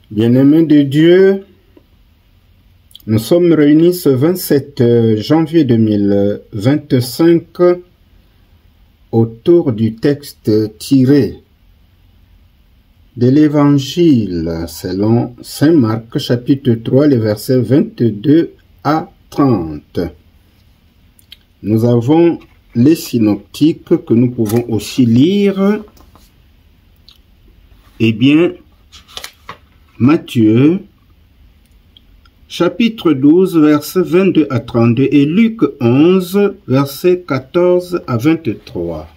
Bien-aimés de Dieu, nous sommes réunis ce 27 janvier 2025 autour du texte tiré de l'Évangile selon Saint Marc, chapitre 3, les versets 22 à 30. Nous avons les synoptiques que nous pouvons aussi lire. Eh bien, Matthieu, chapitre 12, versets 22 à 32 et Luc 11, versets 14 à 23.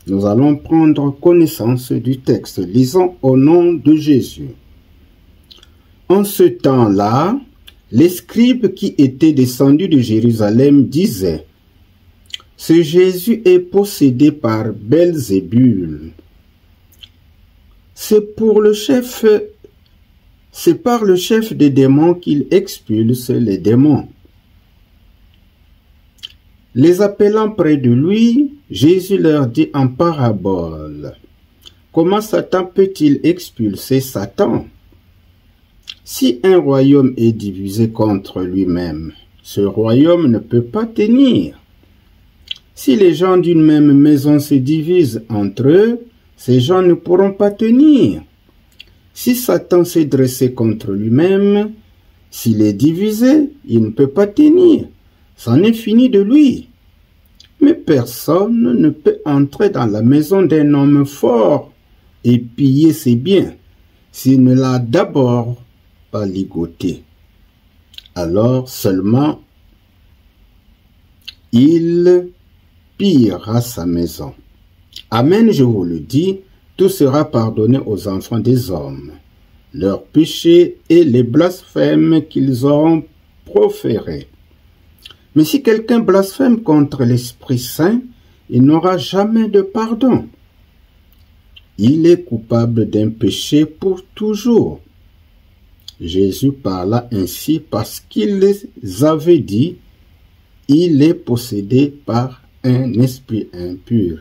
Nous allons prendre connaissance du texte. Lisons au nom de Jésus. En ce temps-là, les scribes qui étaient descendus de Jérusalem disaient: « Ce Jésus est possédé par Belzébul. C'est par le chef des démons qu'il expulse les démons. » Les appelant près de lui, Jésus leur dit en parabole: « Comment Satan peut-il expulser Satan? Si un royaume est divisé contre lui-même, ce royaume ne peut pas tenir. Si les gens d'une même maison se divisent entre eux, ces gens ne pourront pas tenir. Si Satan s'est dressé contre lui-même, s'il est divisé, il ne peut pas tenir. C'en est fini de lui. Mais personne ne peut entrer dans la maison d'un homme fort et piller ses biens s'il ne l'a d'abord pas ligoté. Alors seulement il pillera sa maison. Amen, je vous le dis, tout sera pardonné aux enfants des hommes, leurs péchés et les blasphèmes qu'ils auront proférés. Mais si quelqu'un blasphème contre l'Esprit Saint, il n'aura jamais de pardon. Il est coupable d'un péché pour toujours. » Jésus parla ainsi parce qu'il les avait dit: « Il est possédé par un esprit impur. »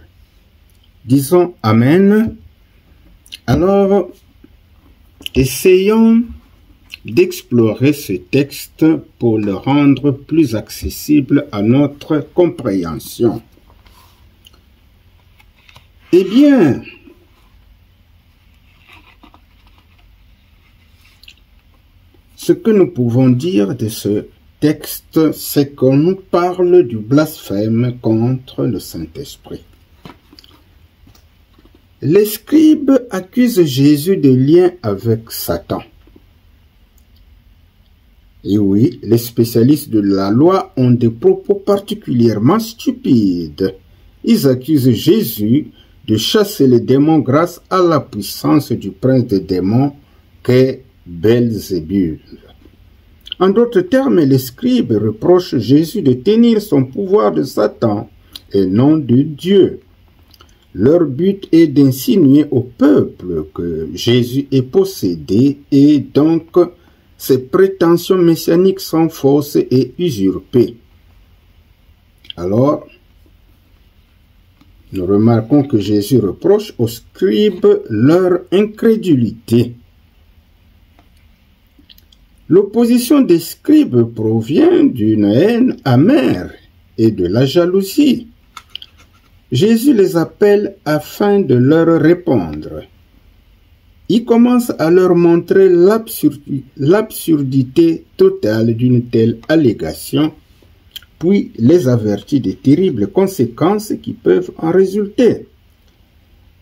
Disons Amen. Alors, essayons d'explorer ce texte pour le rendre plus accessible à notre compréhension. Eh bien, ce que nous pouvons dire de ce texte, c'est qu'on nous parle du blasphème contre le Saint-Esprit. Les scribes accusent Jésus de lien avec Satan. Et oui, les spécialistes de la loi ont des propos particulièrement stupides. Ils accusent Jésus de chasser les démons grâce à la puissance du prince des démons qu'est Belzébul. En d'autres termes, les scribes reprochent Jésus de tenir son pouvoir de Satan et non de Dieu. Leur but est d'insinuer au peuple que Jésus est possédé et donc ses prétentions messianiques sont fausses et usurpées. Alors, nous remarquons que Jésus reproche aux scribes leur incrédulité. L'opposition des scribes provient d'une haine amère et de la jalousie. Jésus les appelle afin de leur répondre. Il commence à leur montrer l'absurdité totale d'une telle allégation, puis les avertit des terribles conséquences qui peuvent en résulter.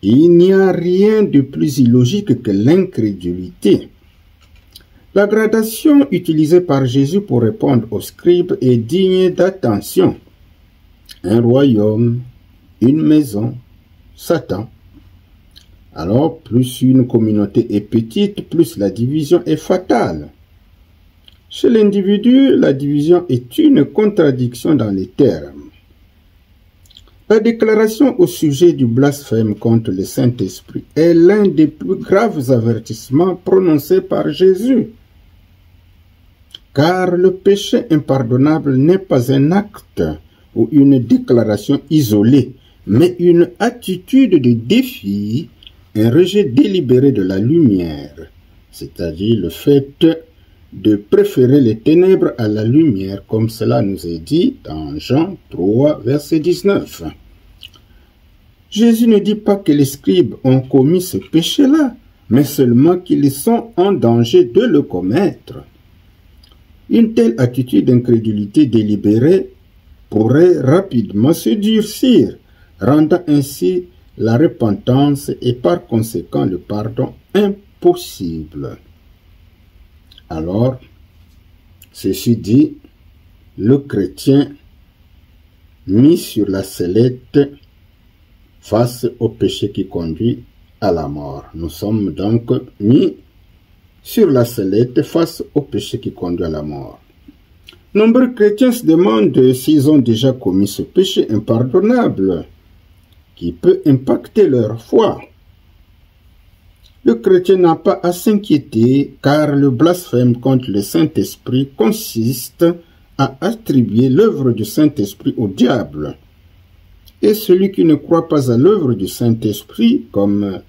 Il n'y a rien de plus illogique que l'incrédulité. La gradation utilisée par Jésus pour répondre aux scribes est digne d'attention. Un royaume, une maison, Satan. Alors, plus une communauté est petite, plus la division est fatale. Chez l'individu, la division est une contradiction dans les termes. La déclaration au sujet du blasphème contre le Saint-Esprit est l'un des plus graves avertissements prononcés par Jésus. Car le péché impardonnable n'est pas un acte ou une déclaration isolée, mais une attitude de défi, un rejet délibéré de la lumière, c'est-à-dire le fait de préférer les ténèbres à la lumière, comme cela nous est dit dans Jean 3, verset 19. Jésus ne dit pas que les scribes ont commis ce péché-là, mais seulement qu'ils sont en danger de le commettre. Une telle attitude d'incrédulité délibérée pourrait rapidement se durcir, rendant ainsi la repentance et par conséquent le pardon impossible. Alors, ceci dit, le chrétien mis sur la sellette face au péché qui conduit à la mort. Nous sommes donc mis sur la sellette face au péché qui conduit à la mort. Nombreux chrétiens se demandent s'ils ont déjà commis ce péché impardonnable qui peut impacter leur foi. Le chrétien n'a pas à s'inquiéter car le blasphème contre le Saint-Esprit consiste à attribuer l'œuvre du Saint-Esprit au diable. Et celui qui ne croit pas à l'œuvre du Saint-Esprit, comme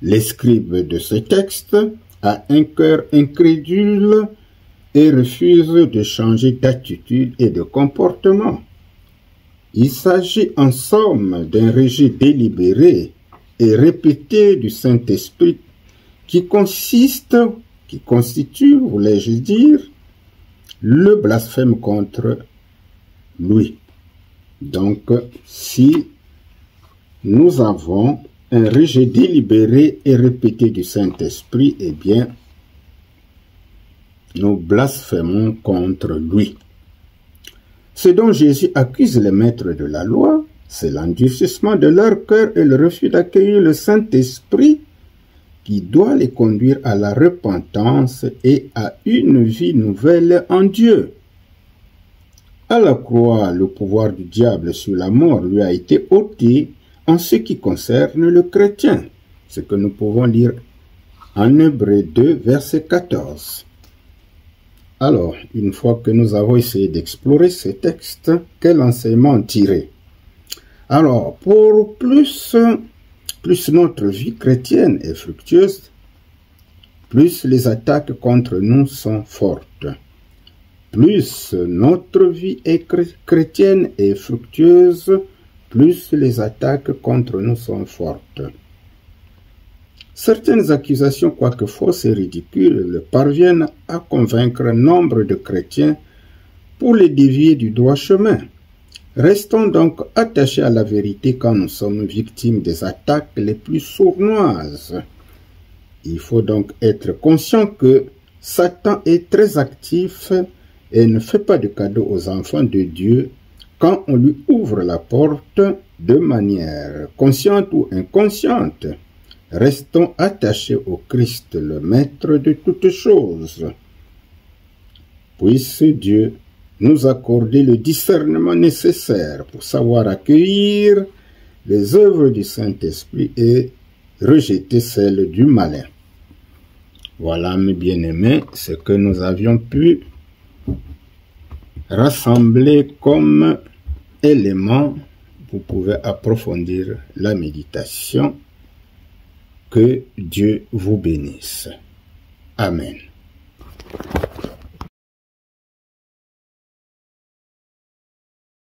les scribes de ce texte, a un cœur incrédule et refuse de changer d'attitude et de comportement. Il s'agit en somme d'un rejet délibéré et répété du Saint-Esprit qui constitue, voulais-je dire, le blasphème contre lui. Donc, si nous avons un rejet délibéré et répété du Saint-Esprit, eh bien, nous blasphémons contre lui. Ce dont Jésus accuse les maîtres de la loi, c'est l'endurcissement de leur cœur et le refus d'accueillir le Saint-Esprit qui doit les conduire à la repentance et à une vie nouvelle en Dieu. À la croix, le pouvoir du diable sur la mort lui a été ôté en ce qui concerne le chrétien, ce que nous pouvons lire en Hébreux 2, verset 14. Alors, une fois que nous avons essayé d'explorer ces textes, quel enseignement tirer? Alors, pour plus notre vie chrétienne est fructueuse, plus les attaques contre nous sont fortes. Plus notre vie chrétienne est fructueuse, plus les attaques contre nous sont fortes. Certaines accusations, quoique fausses et ridicules, parviennent à convaincre nombre de chrétiens pour les dévier du droit chemin. Restons donc attachés à la vérité quand nous sommes victimes des attaques les plus sournoises. Il faut donc être conscient que Satan est très actif et ne fait pas de cadeaux aux enfants de Dieu quand on lui ouvre la porte de manière consciente ou inconsciente. Restons attachés au Christ, le Maître de toutes choses. Puisse Dieu nous accorder le discernement nécessaire pour savoir accueillir les œuvres du Saint-Esprit et rejeter celles du malin. Voilà, mes bien-aimés, ce que nous avions pu rassembler comme éléments. Vous pouvez approfondir la méditation. Que Dieu vous bénisse. Amen.